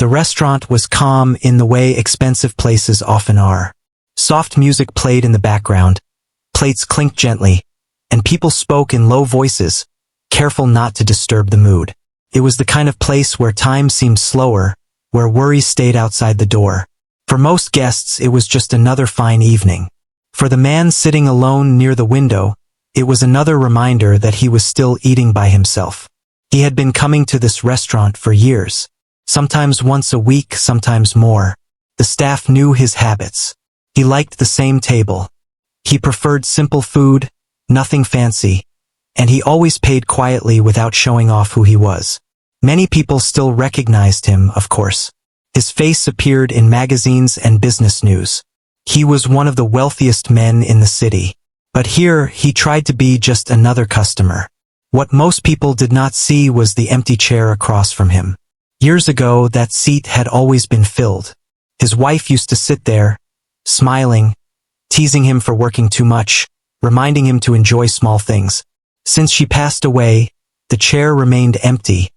The restaurant was calm in the way expensive places often are. Soft music played in the background, plates clinked gently, and people spoke in low voices, careful not to disturb the mood. It was the kind of place where time seemed slower, where worries stayed outside the door. For most guests, it was just another fine evening. For the man sitting alone near the window, it was another reminder that he was still eating by himself. He had been coming to this restaurant for years, sometimes once a week, sometimes more. The staff knew his habits. He liked the same table. He preferred simple food, nothing fancy, and he always paid quietly without showing off who he was. Many people still recognized him, of course. His face appeared in magazines and business news. He was one of the wealthiest men in the city. But here, he tried to be just another customer. What most people did not see was the empty chair across from him. Years ago, that seat had always been filled. His wife used to sit there, smiling, teasing him for working too much, reminding him to enjoy small things. Since she passed away, the chair remained empty,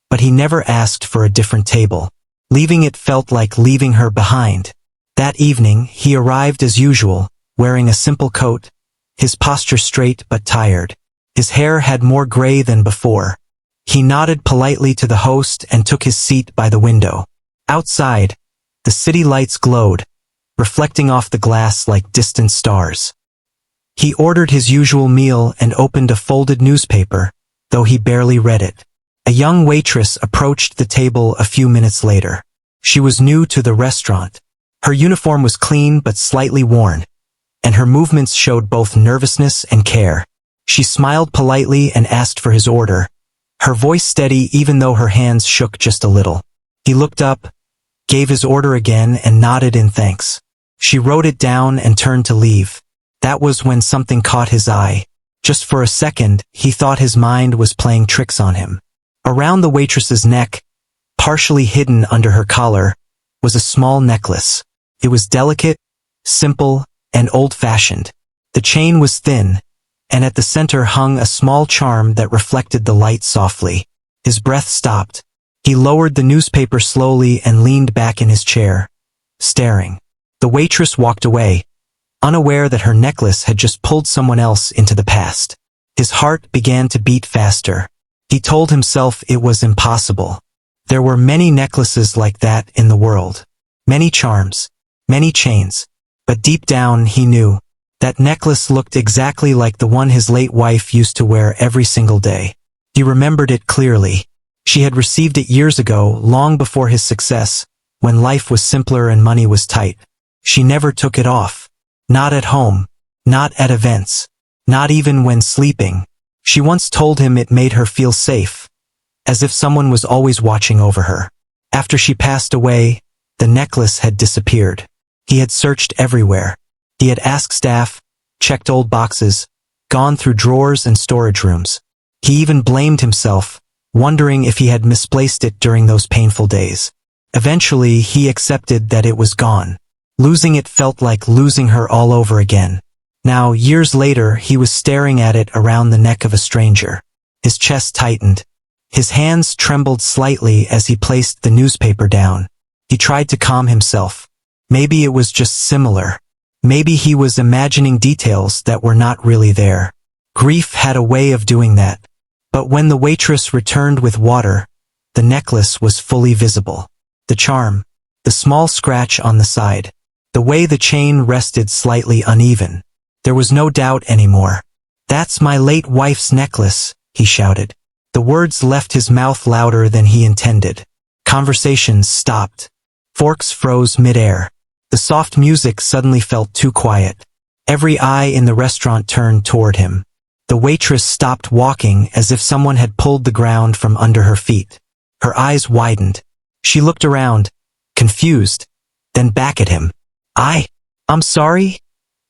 but he never asked for a different table. Leaving it felt like leaving her behind. That evening, he arrived as usual, wearing a simple coat, his posture straight but tired. His hair had more gray than before. He nodded politely to the host and took his seat by the window. Outside, the city lights glowed, reflecting off the glass like distant stars. He ordered his usual meal and opened a folded newspaper, though he barely read it. A young waitress approached the table a few minutes later. She was new to the restaurant. Her uniform was clean but slightly worn, and her movements showed both nervousness and care. She smiled politely and asked for his order, her voice steady even though her hands shook just a little. He looked up, gave his order again and nodded in thanks. She wrote it down and turned to leave. That was when something caught his eye. Just for a second, he thought his mind was playing tricks on him. Around the waitress's neck, partially hidden under her collar, was a small necklace. It was delicate, simple, and old-fashioned. The chain was thin, and at the center hung a small charm that reflected the light softly. His breath stopped. He lowered the newspaper slowly and leaned back in his chair, staring. The waitress walked away, unaware that her necklace had just pulled someone else into the past. His heart began to beat faster. He told himself it was impossible. There were many necklaces like that in the world. Many charms, many chains. But deep down he knew that necklace looked exactly like the one his late wife used to wear every single day. He remembered it clearly. She had received it years ago, long before his success, when life was simpler and money was tight. She never took it off. Not at home. Not at events. Not even when sleeping. She once told him it made her feel safe, as if someone was always watching over her. After she passed away, the necklace had disappeared. He had searched everywhere. He had asked staff, checked old boxes, gone through drawers and storage rooms. He even blamed himself, wondering if he had misplaced it during those painful days. Eventually, he accepted that it was gone. Losing it felt like losing her all over again. Now, years later, he was staring at it around the neck of a stranger. His chest tightened. His hands trembled slightly as he placed the newspaper down. He tried to calm himself. Maybe it was just similar. Maybe he was imagining details that were not really there. Grief had a way of doing that. But when the waitress returned with water, the necklace was fully visible. The charm, the small scratch on the side, the way the chain rested slightly uneven. There was no doubt anymore. "That's my late wife's necklace," he shouted. The words left his mouth louder than he intended. Conversations stopped. Forks froze mid-air. The soft music suddenly felt too quiet. Every eye in the restaurant turned toward him. The waitress stopped walking as if someone had pulled the ground from under her feet. Her eyes widened. She looked around, confused, then back at him. I'm sorry,"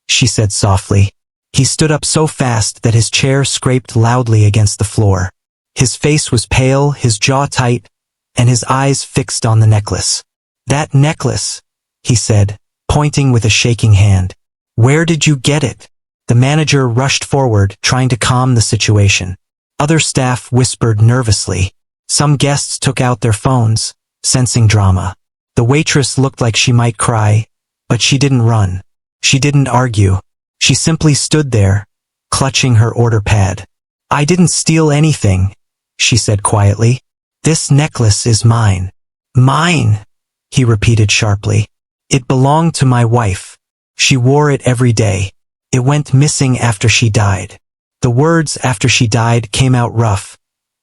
she said softly. He stood up so fast that his chair scraped loudly against the floor. His face was pale, his jaw tight, and his eyes fixed on the necklace. "That necklace," he said, pointing with a shaking hand. "Where did you get it?" The manager rushed forward, trying to calm the situation. Other staff whispered nervously. Some guests took out their phones, sensing drama. The waitress looked like she might cry, but she didn't run. She didn't argue. She simply stood there, clutching her order pad. "I didn't steal anything," she said quietly. "This necklace is mine." "Mine," he repeated sharply. "It belonged to my wife. She wore it every day. It went missing after she died." The words "after she died" came out rough,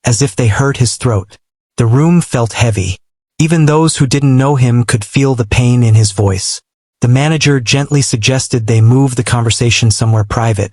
as if they hurt his throat. The room felt heavy. Even those who didn't know him could feel the pain in his voice. The manager gently suggested they move the conversation somewhere private,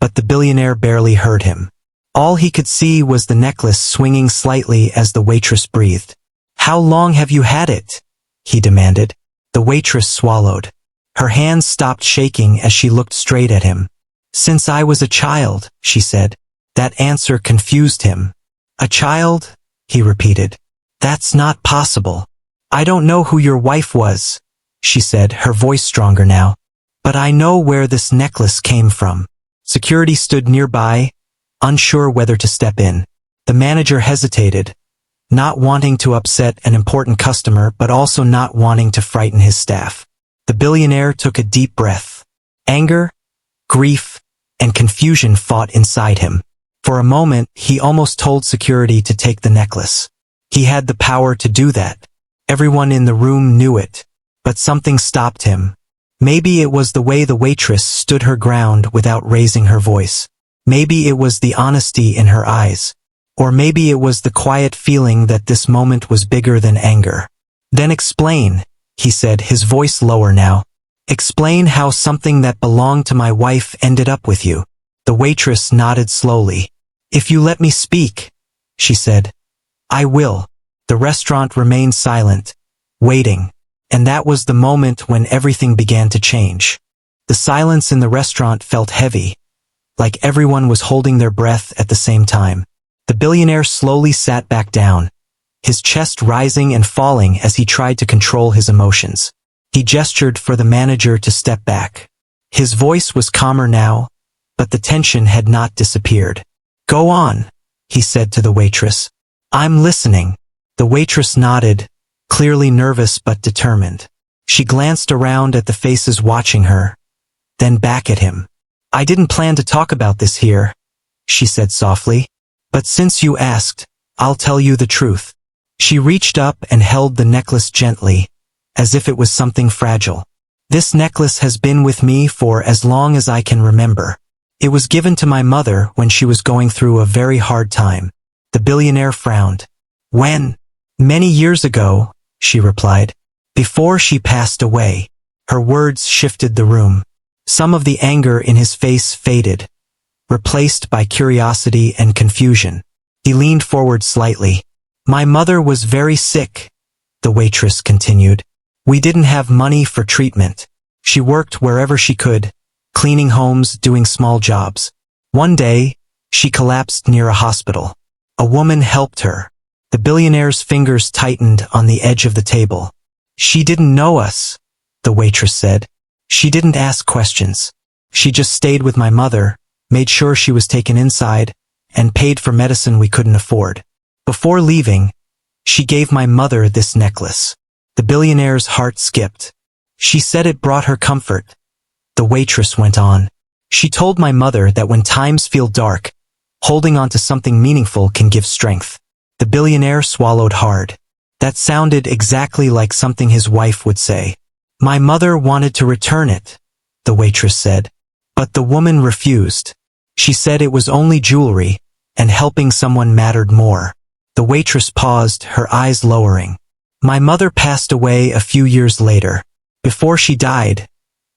but the billionaire barely heard him. All he could see was the necklace swinging slightly as the waitress breathed. "How long have you had it?" he demanded. The waitress swallowed. Her hands stopped shaking as she looked straight at him. "Since I was a child," she said. That answer confused him. "A child?" he repeated. "That's not possible. I don't know who your wife was," she said, her voice stronger now. "But I know where this necklace came from." Security stood nearby, unsure whether to step in. The manager hesitated, not wanting to upset an important customer but also not wanting to frighten his staff. The billionaire took a deep breath. Anger, grief, and confusion fought inside him. For a moment, he almost told security to take the necklace. He had the power to do that. Everyone in the room knew it. But something stopped him. Maybe it was the way the waitress stood her ground without raising her voice. Maybe it was the honesty in her eyes. Or maybe it was the quiet feeling that this moment was bigger than anger. "Then explain," he said, his voice lower now. "Explain how something that belonged to my wife ended up with you." The waitress nodded slowly. "If you let me speak," she said. "I will." The restaurant remained silent, waiting. And that was the moment when everything began to change. The silence in the restaurant felt heavy, like everyone was holding their breath at the same time. The billionaire slowly sat back down, his chest rising and falling as he tried to control his emotions. He gestured for the manager to step back. His voice was calmer now, but the tension had not disappeared. "Go on," he said to the waitress. "I'm listening." The waitress nodded, clearly nervous but determined. She glanced around at the faces watching her, then back at him. "I didn't plan to talk about this here," she said softly. "But since you asked, I'll tell you the truth." She reached up and held the necklace gently, as if it was something fragile. "This necklace has been with me for as long as I can remember. It was given to my mother when she was going through a very hard time." The billionaire frowned. "When?" "Many years ago," she replied. "Before she passed away." Her words shifted the room. Some of the anger in his face faded, replaced by curiosity and confusion. He leaned forward slightly. "My mother was very sick," the waitress continued. "We didn't have money for treatment. She worked wherever she could, cleaning homes, doing small jobs. One day, she collapsed near a hospital. A woman helped her." The billionaire's fingers tightened on the edge of the table. "She didn't know us," the waitress said. "She didn't ask questions. She just stayed with my mother, made sure she was taken inside, and paid for medicine we couldn't afford. Before leaving, she gave my mother this necklace." The billionaire's heart skipped. "She said it brought her comfort," the waitress went on. "She told my mother that when times feel dark, holding on to something meaningful can give strength." The billionaire swallowed hard. That sounded exactly like something his wife would say. "My mother wanted to return it," the waitress said. "But the woman refused. She said it was only jewelry, and helping someone mattered more." The waitress paused, her eyes lowering. "My mother passed away a few years later. Before she died,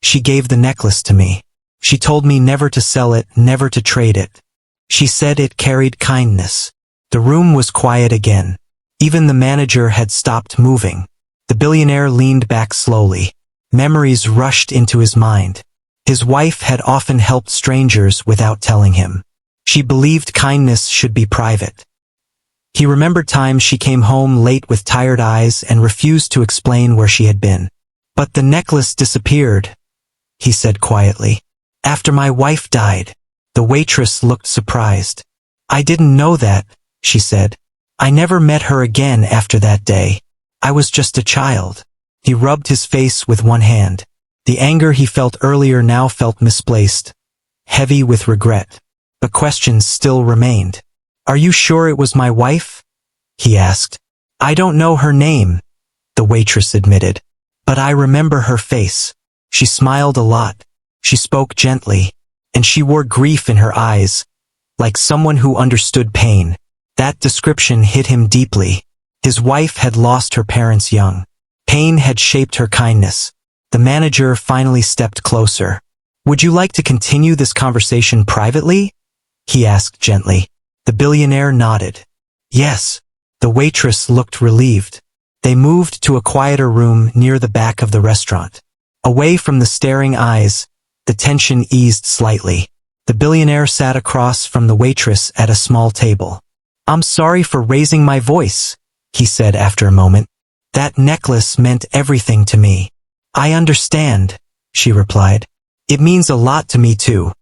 she gave the necklace to me. She told me never to sell it, never to trade it. She said it carried kindness." The room was quiet again. Even the manager had stopped moving. The billionaire leaned back slowly. Memories rushed into his mind. His wife had often helped strangers without telling him. She believed kindness should be private. He remembered times she came home late with tired eyes and refused to explain where she had been. "But the necklace disappeared," he said quietly. "After my wife died." The waitress looked surprised. "I didn't know that," she said. "I never met her again after that day." I was just a child. He rubbed his face with one hand. The anger he felt earlier now felt misplaced, heavy with regret. But questions still remained. Are you sure it was my wife? He asked. I don't know her name, the waitress admitted. But I remember her face. She smiled a lot. She spoke gently. And she wore grief in her eyes, like someone who understood pain. That description hit him deeply. His wife had lost her parents young. Pain had shaped her kindness. The manager finally stepped closer. Would you like to continue this conversation privately? He asked gently. The billionaire nodded. Yes. The waitress looked relieved. They moved to a quieter room near the back of the restaurant. Away from the staring eyes, the tension eased slightly. The billionaire sat across from the waitress at a small table. I'm sorry for raising my voice, he said after a moment. That necklace meant everything to me. I understand, she replied. It means a lot to me too.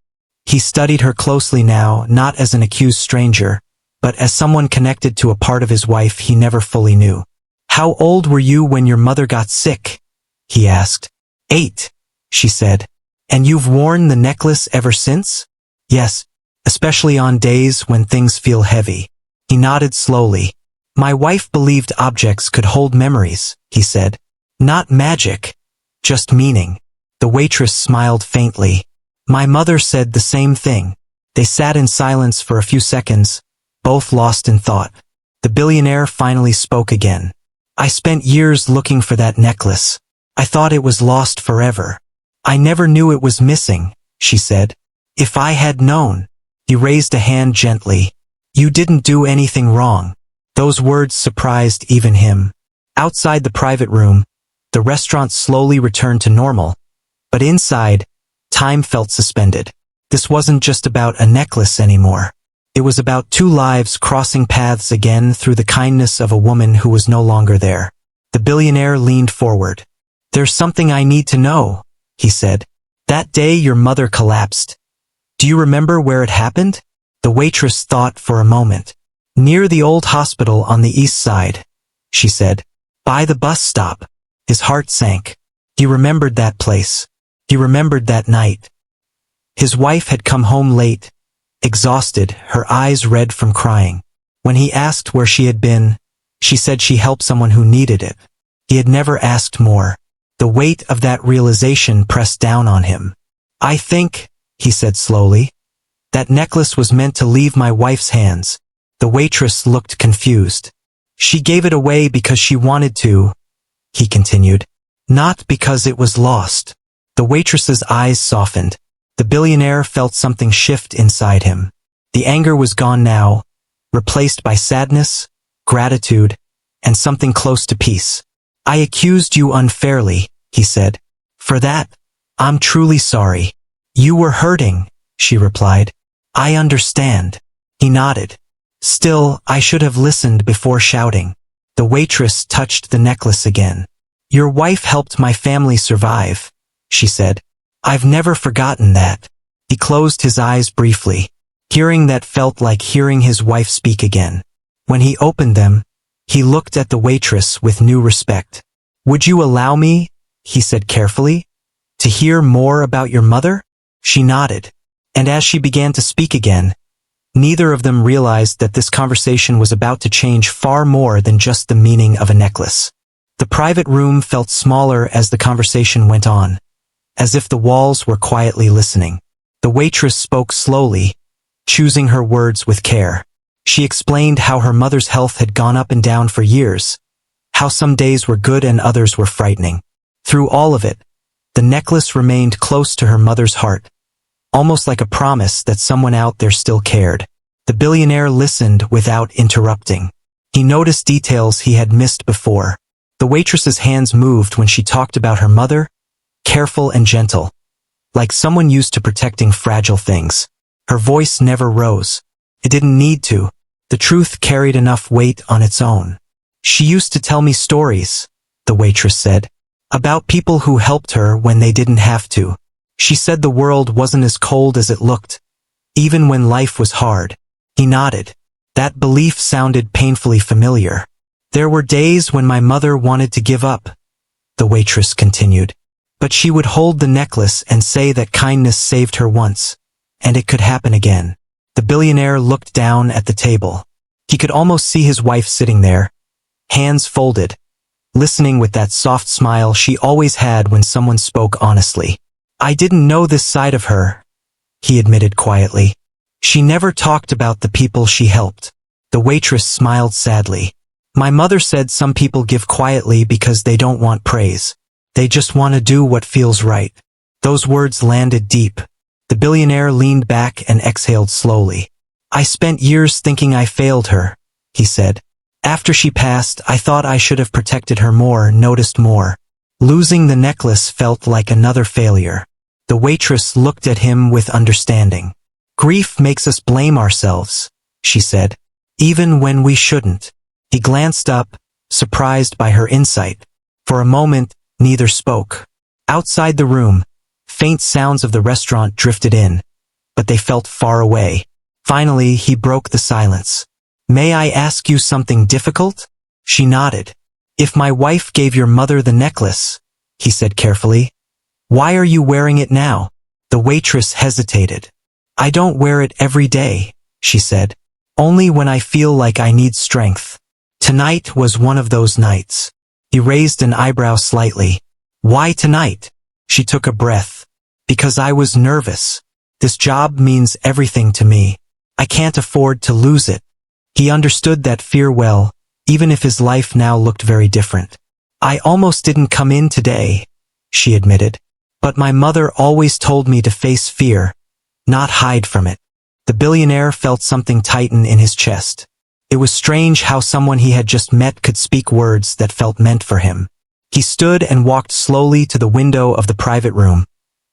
He studied her closely now, not as an accused stranger, but as someone connected to a part of his wife he never fully knew. How old were you when your mother got sick? He asked. 8, she said. And you've worn the necklace ever since? Yes, especially on days when things feel heavy. He nodded slowly. My wife believed objects could hold memories, he said. Not magic, just meaning. The waitress smiled faintly. My mother said the same thing. They sat in silence for a few seconds, both lost in thought. The billionaire finally spoke again. I spent years looking for that necklace. I thought it was lost forever. I never knew it was missing, she said. If I had known. He raised a hand gently. You didn't do anything wrong. Those words surprised even him. Outside the private room, the restaurant slowly returned to normal, but inside, time felt suspended. This wasn't just about a necklace anymore. It was about two lives crossing paths again through the kindness of a woman who was no longer there. The billionaire leaned forward. There's something I need to know, he said. That day your mother collapsed. Do you remember where it happened? The waitress thought for a moment. Near the old hospital on the east side, she said. By the bus stop. His heart sank. He remembered that place. He remembered that night. His wife had come home late, exhausted, her eyes red from crying. When he asked where she had been, she said she helped someone who needed it. He had never asked more. The weight of that realization pressed down on him. I think, he said slowly, that necklace was meant to leave my wife's hands. The waitress looked confused. She gave it away because she wanted to, he continued, not because it was lost. The waitress's eyes softened. The billionaire felt something shift inside him. The anger was gone now, replaced by sadness, gratitude, and something close to peace. I accused you unfairly, he said. For that, I'm truly sorry. You were hurting, she replied. I understand. He nodded. Still, I should have listened before shouting. The waitress touched the necklace again. Your wife helped my family survive, she said. I've never forgotten that. He closed his eyes briefly. Hearing that felt like hearing his wife speak again. When he opened them, he looked at the waitress with new respect. Would you allow me, he said carefully, to hear more about your mother? She nodded. And as she began to speak again, neither of them realized that this conversation was about to change far more than just the meaning of a necklace. The private room felt smaller as the conversation went on, as if the walls were quietly listening. The waitress spoke slowly, choosing her words with care. She explained how her mother's health had gone up and down for years, how some days were good and others were frightening. Through all of it, the necklace remained close to her mother's heart, almost like a promise that someone out there still cared. The billionaire listened without interrupting. He noticed details he had missed before. The waitress's hands moved when she talked about her mother, careful and gentle, like someone used to protecting fragile things. Her voice never rose. It didn't need to. The truth carried enough weight on its own. She used to tell me stories, the waitress said, about people who helped her when they didn't have to. She said the world wasn't as cold as it looked, even when life was hard. He nodded. That belief sounded painfully familiar. There were days when my mother wanted to give up, the waitress continued. But she would hold the necklace and say that kindness saved her once, and it could happen again. The billionaire looked down at the table. He could almost see his wife sitting there, hands folded, listening with that soft smile she always had when someone spoke honestly. I didn't know this side of her, he admitted quietly. She never talked about the people she helped. The waitress smiled sadly. My mother said some people give quietly because they don't want praise. They just want to do what feels right. Those words landed deep. The billionaire leaned back and exhaled slowly. I spent years thinking I failed her, he said. After she passed, I thought I should have protected her more, noticed more. Losing the necklace felt like another failure. The waitress looked at him with understanding. Grief makes us blame ourselves, she said, even when we shouldn't. He glanced up, surprised by her insight. For a moment, neither spoke. Outside the room, faint sounds of the restaurant drifted in, but they felt far away. Finally, he broke the silence. May I ask you something difficult? She nodded. If my wife gave your mother the necklace, he said carefully, why are you wearing it now? The waitress hesitated. I don't wear it every day, she said. Only when I feel like I need strength. Tonight was one of those nights. He raised an eyebrow slightly. Why tonight? She took a breath. Because I was nervous. This job means everything to me. I can't afford to lose it. He understood that fear well, even if his life now looked very different. I almost didn't come in today, she admitted. But my mother always told me to face fear, not hide from it. The billionaire felt something tighten in his chest. It was strange how someone he had just met could speak words that felt meant for him. He stood and walked slowly to the window of the private room,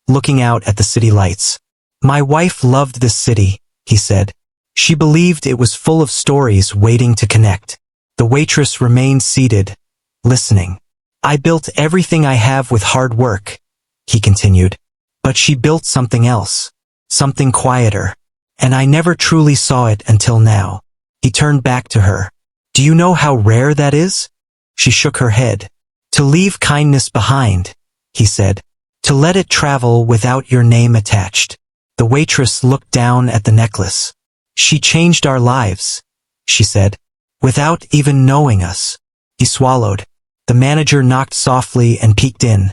looking out at the city lights. My wife loved this city, he said. She believed it was full of stories waiting to connect. The waitress remained seated, listening. I built everything I have with hard work, he continued. But she built something else, something quieter, and I never truly saw it until now. He turned back to her. Do you know how rare that is? She shook her head. To leave kindness behind, he said. To let it travel without your name attached. The waitress looked down at the necklace. She changed our lives, she said, without even knowing us. He swallowed. The manager knocked softly and peeked in,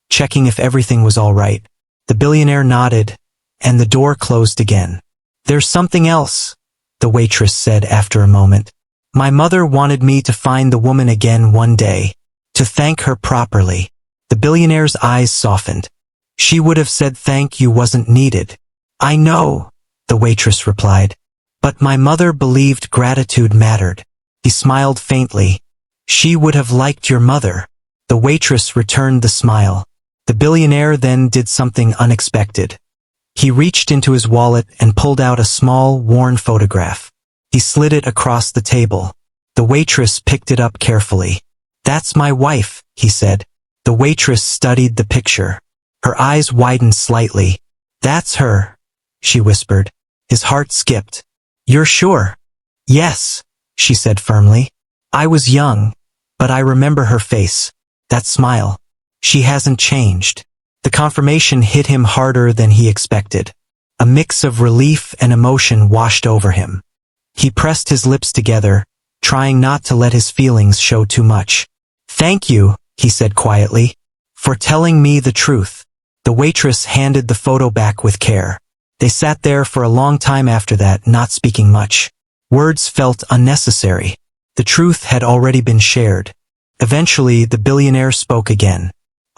checking if everything was all right. The billionaire nodded, and the door closed again. There's something else, the waitress said after a moment. My mother wanted me to find the woman again one day, to thank her properly. The billionaire's eyes softened. She would have said thank you wasn't needed. I know, the waitress replied. But my mother believed gratitude mattered. He smiled faintly. She would have liked your mother. The waitress returned the smile. The billionaire then did something unexpected. He reached into his wallet and pulled out a small, worn photograph. He slid it across the table. The waitress picked it up carefully. That's my wife, he said. The waitress studied the picture. Her eyes widened slightly. That's her, she whispered. His heart skipped. You're sure? Yes, she said firmly. I was young, but I remember her face. That smile. She hasn't changed. The confirmation hit him harder than he expected. A mix of relief and emotion washed over him. He pressed his lips together, trying not to let his feelings show too much. Thank you, he said quietly, for telling me the truth. The waitress handed the photo back with care. They sat there for a long time after that, not speaking much. Words felt unnecessary. The truth had already been shared. Eventually, the billionaire spoke again.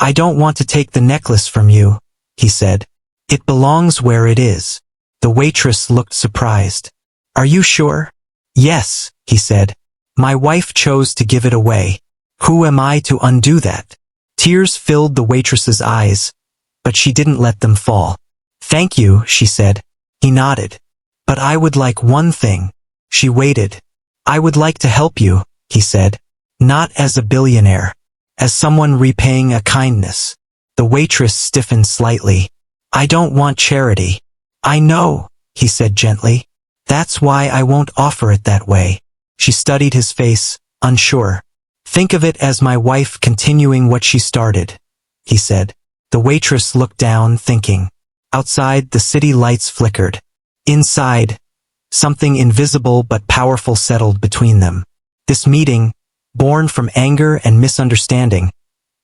I don't want to take the necklace from you, he said. It belongs where it is. The waitress looked surprised. Are you sure? Yes, he said. My wife chose to give it away. Who am I to undo that? Tears filled the waitress's eyes, but she didn't let them fall. Thank you, she said. He nodded. But I would like one thing. She waited. I would like to help you, he said. Not as a billionaire. As someone repaying a kindness. The waitress stiffened slightly. I don't want charity. I know, he said gently. That's why I won't offer it that way. She studied his face, unsure. "Think of it as my wife continuing what she started," he said. The waitress looked down, thinking. Outside, the city lights flickered. Inside, something invisible but powerful settled between them. This meeting, born from anger and misunderstanding,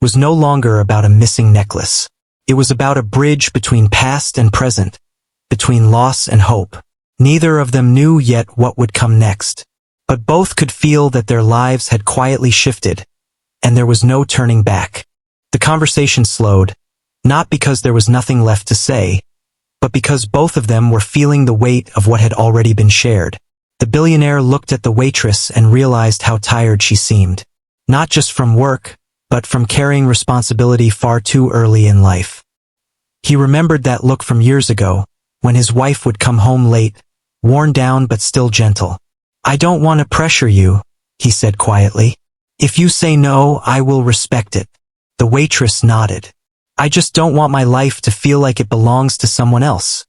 was no longer about a missing necklace. It was about a bridge between past and present, between loss and hope. Neither of them knew yet what would come next, but both could feel that their lives had quietly shifted, and there was no turning back. The conversation slowed, not because there was nothing left to say, but because both of them were feeling the weight of what had already been shared. The billionaire looked at the waitress and realized how tired she seemed. Not just from work, but from carrying responsibility far too early in life. He remembered that look from years ago, when his wife would come home late, worn down but still gentle. "I don't want to pressure you," he said quietly. "If you say no, I will respect it." The waitress nodded. "I just don't want my life to feel like it belongs to someone else,"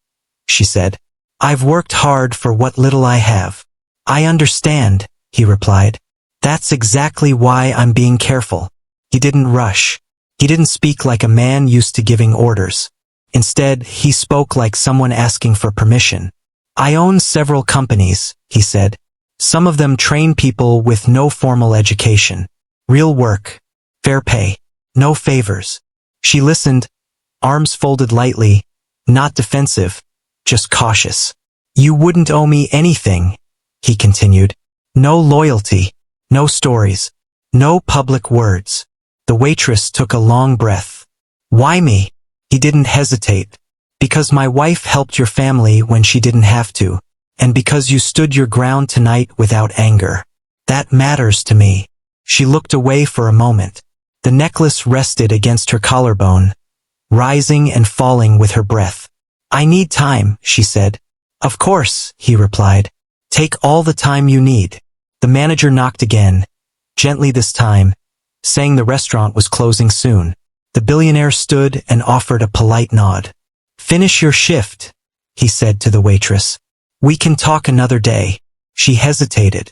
she said. "I've worked hard for what little I have." "I understand," he replied. "That's exactly why I'm being careful." He didn't rush. He didn't speak like a man used to giving orders. Instead, he spoke like someone asking for permission. "I own several companies," he said. "Some of them train people with no formal education. Real work. Fair pay. No favors." She listened, arms folded lightly, not defensive, just cautious. "You wouldn't owe me anything," he continued. "No loyalty, no stories, no public words." The waitress took a long breath. "Why me?" He didn't hesitate. "Because my wife helped your family when she didn't have to, and because you stood your ground tonight without anger. That matters to me." She looked away for a moment. The necklace rested against her collarbone, rising and falling with her breath. "I need time," she said. "Of course," he replied. "Take all the time you need." The manager knocked again, gently this time, saying the restaurant was closing soon. The billionaire stood and offered a polite nod. "Finish your shift," he said to the waitress. "We can talk another day." She hesitated.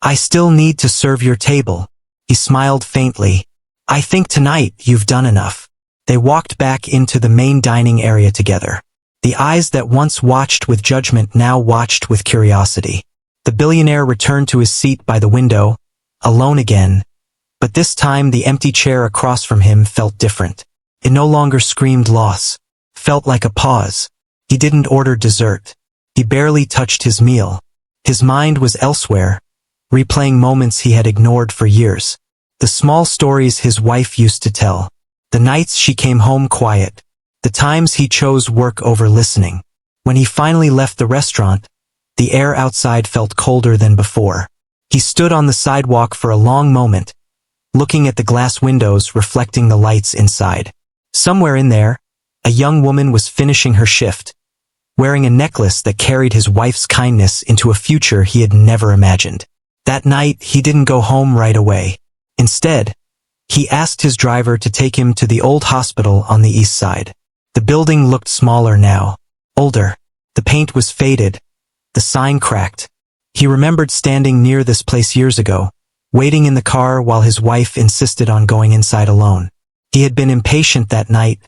"I still need to serve your table." He smiled faintly. "I think tonight you've done enough." They walked back into the main dining area together. The eyes that once watched with judgment now watched with curiosity. The billionaire returned to his seat by the window, alone again, but this time the empty chair across from him felt different. It no longer screamed loss, felt like a pause. He didn't order dessert. He barely touched his meal. His mind was elsewhere, replaying moments he had ignored for years. The small stories his wife used to tell. The nights she came home quiet. The times he chose work over listening. When he finally left the restaurant, the air outside felt colder than before. He stood on the sidewalk for a long moment, looking at the glass windows reflecting the lights inside. Somewhere in there, a young woman was finishing her shift, wearing a necklace that carried his wife's kindness into a future he had never imagined. That night, he didn't go home right away. Instead, he asked his driver to take him to the old hospital on the east side. The building looked smaller now, older. The paint was faded, the sign cracked. He remembered standing near this place years ago, waiting in the car while his wife insisted on going inside alone. He had been impatient that night,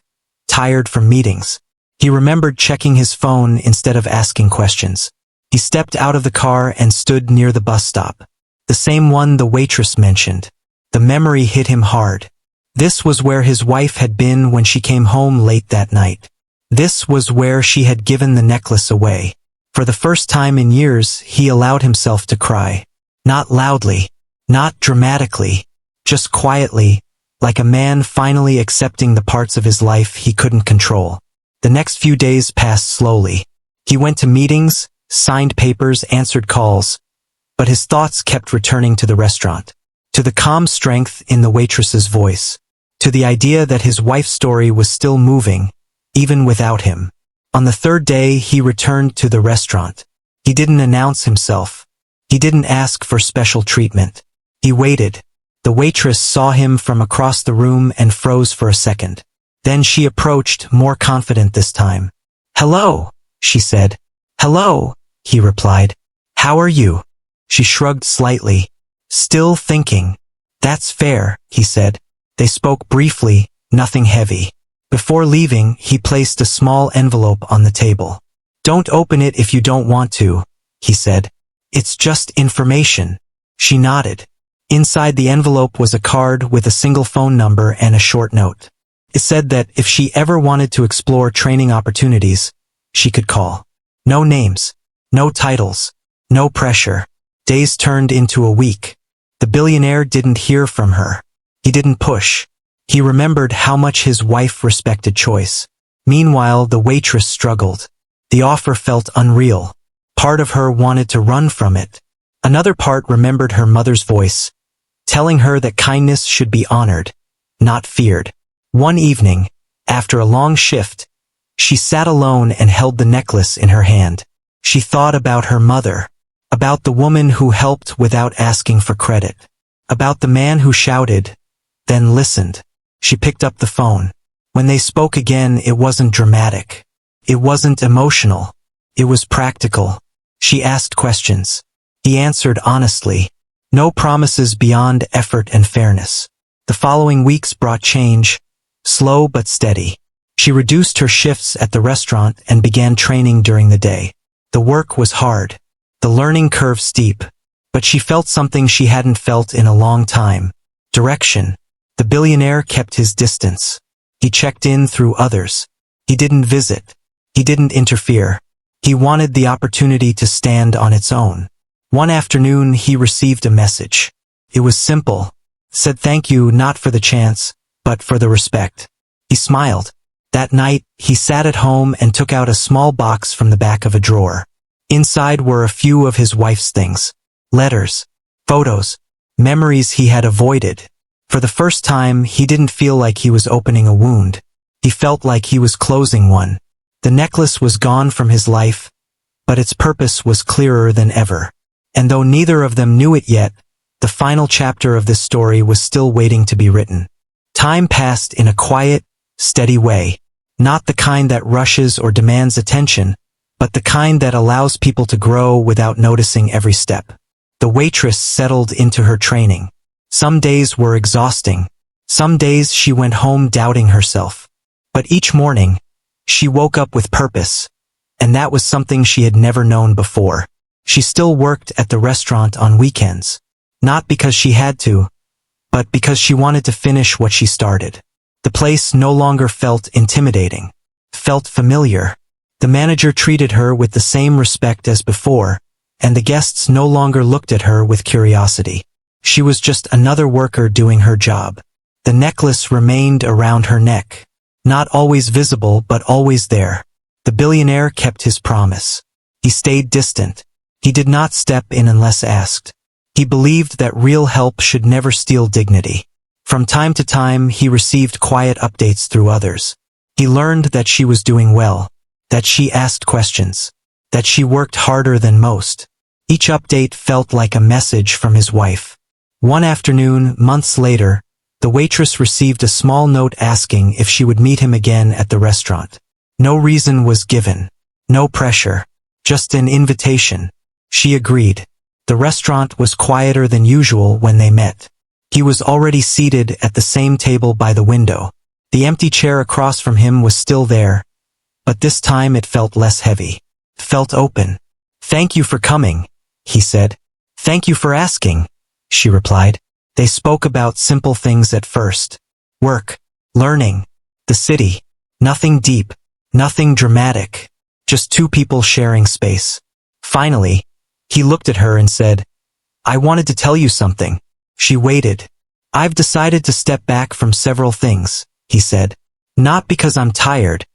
tired from meetings. He remembered checking his phone instead of asking questions. He stepped out of the car and stood near the bus stop, the same one the waitress mentioned. The memory hit him hard. This was where his wife had been when she came home late that night. This was where she had given the necklace away. For the first time in years, he allowed himself to cry. Not loudly, not dramatically, just quietly, like a man finally accepting the parts of his life he couldn't control. The next few days passed slowly. He went to meetings, signed papers, answered calls, but his thoughts kept returning to the restaurant. To the calm strength in the waitress's voice, to the idea that his wife's story was still moving, even without him. On the third day, he returned to the restaurant. He didn't announce himself. He didn't ask for special treatment. He waited. The waitress saw him from across the room and froze for a second. Then she approached, more confident this time. "Hello," she said. "Hello," he replied. "How are you?" She shrugged slightly. Still thinking. That's fair, he said. They spoke briefly, nothing heavy. Before leaving, he placed a small envelope on the table. Don't open it if you don't want to, he said. It's just information. She nodded. Inside the envelope was a card with a single phone number and a short note. It said that if she ever wanted to explore training opportunities, she could call. No names. No titles. No pressure. Days turned into a week. The billionaire didn't hear from her. He didn't push. He remembered how much his wife respected choice. Meanwhile, the waitress struggled. The offer felt unreal. Part of her wanted to run from it. Another part remembered her mother's voice, telling her that kindness should be honored, not feared. One evening, after a long shift, she sat alone and held the necklace in her hand. She thought about her mother, about the woman who helped without asking for credit, about the man who shouted, then listened. She picked up the phone. When they spoke again, it wasn't dramatic. It wasn't emotional. It was practical. She asked questions. He answered honestly. No promises beyond effort and fairness. The following weeks brought change, slow but steady. She reduced her shifts at the restaurant and began training during the day. The work was hard, the learning curve steep, but she felt something she hadn't felt in a long time. Direction. The billionaire kept his distance. He checked in through others. He didn't visit. He didn't interfere. He wanted the opportunity to stand on its own. One afternoon, he received a message. It was simple. Said thank you not for the chance, but for the respect. He smiled. That night, he sat at home and took out a small box from the back of a drawer. Inside were a few of his wife's things. Letters, photos, memories he had avoided. For the first time, he didn't feel like he was opening a wound. He felt like he was closing one. The necklace was gone from his life, but its purpose was clearer than ever. And though neither of them knew it yet, the final chapter of this story was still waiting to be written. Time passed in a quiet, steady way. Not the kind that rushes or demands attention, but the kind that allows people to grow without noticing every step. The waitress settled into her training. Some days were exhausting. Some days she went home doubting herself. But each morning, she woke up with purpose, and that was something she had never known before. She still worked at the restaurant on weekends. Not because she had to, but because she wanted to finish what she started. The place no longer felt intimidating, felt familiar. The manager treated her with the same respect as before, and the guests no longer looked at her with curiosity. She was just another worker doing her job. The necklace remained around her neck, not always visible but always there. The billionaire kept his promise. He stayed distant. He did not step in unless asked. He believed that real help should never steal dignity. From time to time, he received quiet updates through others. He learned that she was doing well, that she asked questions, that she worked harder than most. Each update felt like a message from his wife. One afternoon, months later, the waitress received a small note asking if she would meet him again at the restaurant. No reason was given. No pressure. Just an invitation. She agreed. The restaurant was quieter than usual when they met. He was already seated at the same table by the window. The empty chair across from him was still there, but this time it felt less heavy. It felt open. "Thank you for coming," he said. "Thank you for asking," she replied. They spoke about simple things at first. Work, learning, the city. Nothing deep, nothing dramatic. Just two people sharing space. Finally, he looked at her and said, "I wanted to tell you something." She waited. "I've decided to step back from several things," he said. "Not because I'm tired,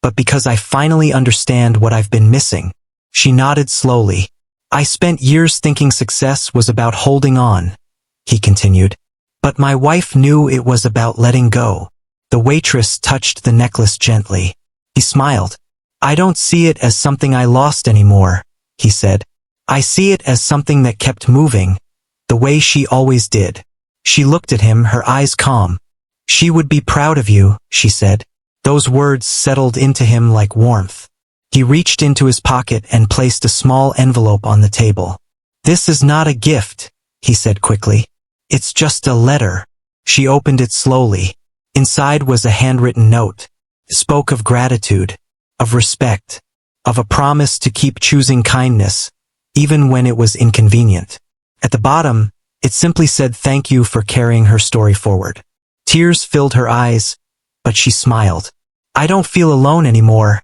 but because I finally understand what I've been missing." She nodded slowly. "I spent years thinking success was about holding on," he continued. "But my wife knew it was about letting go." The waitress touched the necklace gently. He smiled. "I don't see it as something I lost anymore," he said. "I see it as something that kept moving, the way she always did." She looked at him, her eyes calm. "She would be proud of you," she said. Those words settled into him like warmth. He reached into his pocket and placed a small envelope on the table. "This is not a gift," he said quickly. It's just a letter. She opened it slowly. Inside was a handwritten note. It spoke of gratitude, of respect, of a promise to keep choosing kindness, even when it was inconvenient. At the bottom, it simply said thank you for carrying her story forward. Tears filled her eyes, but she smiled. I don't feel alone anymore,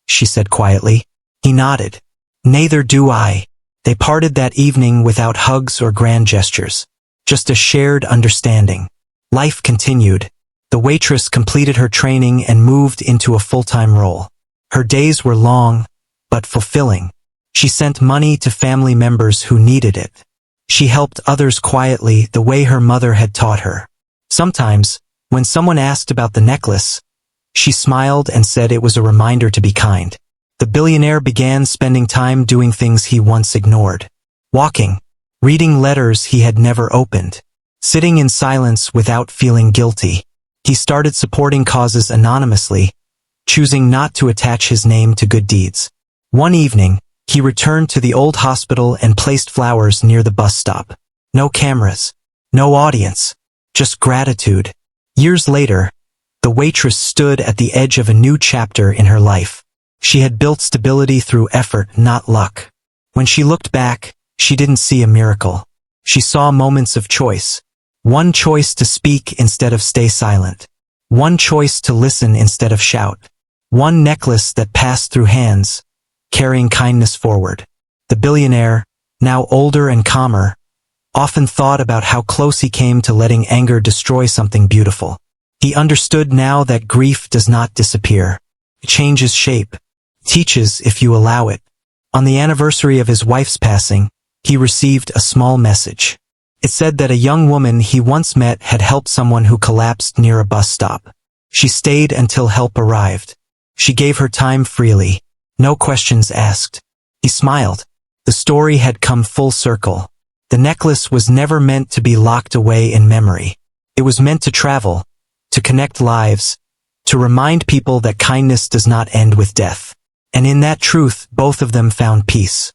she said quietly. He nodded. Neither do I. They parted that evening without hugs or grand gestures. Just a shared understanding. Life continued. The waitress completed her training and moved into a full-time role. Her days were long, but fulfilling. She sent money to family members who needed it. She helped others quietly the way her mother had taught her. Sometimes, when someone asked about the necklace, she smiled and said it was a reminder to be kind. The billionaire began spending time doing things he once ignored. Walking, reading letters he had never opened, sitting in silence without feeling guilty. He started supporting causes anonymously, choosing not to attach his name to good deeds. One evening, he returned to the old hospital and placed flowers near the bus stop. No cameras, no audience, just gratitude. Years later, the waitress stood at the edge of a new chapter in her life. She had built stability through effort, not luck. When she looked back, she didn't see a miracle. She saw moments of choice. One choice to speak instead of stay silent. One choice to listen instead of shout. One necklace that passed through hands, carrying kindness forward. The billionaire, now older and calmer, often thought about how close he came to letting anger destroy something beautiful. He understood now that grief does not disappear. It changes shape, teaches if you allow it. On the anniversary of his wife's passing, he received a small message. It said that a young woman he once met had helped someone who collapsed near a bus stop. She stayed until help arrived. She gave her time freely, no questions asked. He smiled. The story had come full circle. The necklace was never meant to be locked away in memory. It was meant to travel, to connect lives, to remind people that kindness does not end with death. And in that truth, both of them found peace.